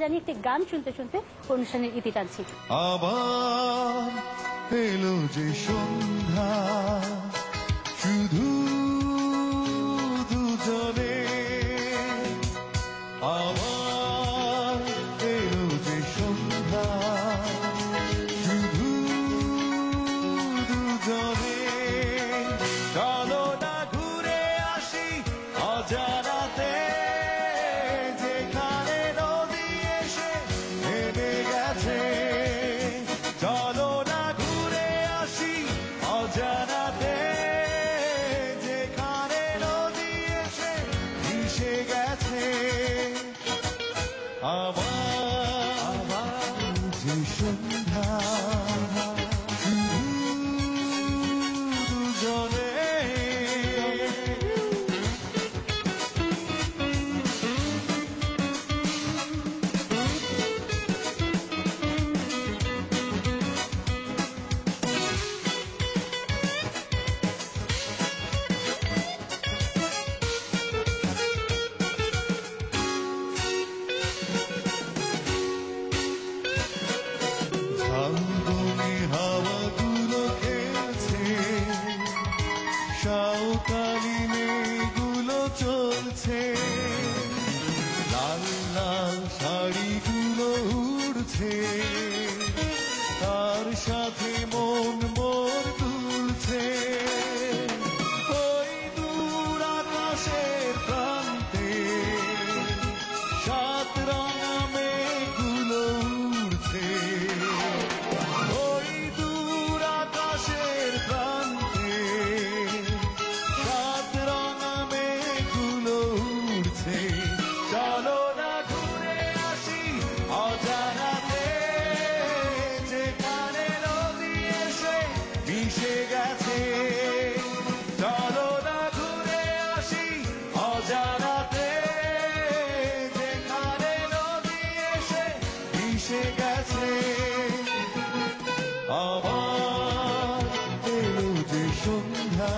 জানি একটি গান শুনতে শুনতে অনুষ্ঠানের ইতি টানছি। আবার এলো যে সন্ধ্যা, শুধু দুজনে। আবার এলো যে সন্ধ্যা, শুধু দুজনে। চলো না ঘুরে আসি অজানাতে, যেখানে নদী এসে নেমে গেছে। চলো না ঘুরে আসি অজানাতে, যেখানে নদী এসে মিশে গেছে। আবার যে সন্ধ্যা, শুধু দুজনে। ঝালবনে হাওয়াগুলো খেলছে, সাঁওতালি মেয়েগুলো চলছে। লাল লাল শাড়িগুলো উড়ছে, তার সাথে মন মোর তুলছে। ওই দূর আকাশের প্রান্তে সাত রঙা মেঘগুলো উড়ছে। ওই দূর আকাশের প্রান্তে সাত রঙা মেঘগুলো উড়ছে। চলো না ঘুরে আসি অজানাতে, যেখানে নদী এসে মিশে গেছে। চলো না ঘুরে আসি অজানাতে, যেখানে নদী এসে মিশে গেছে। আবার এলো যে সন্ধ্যা,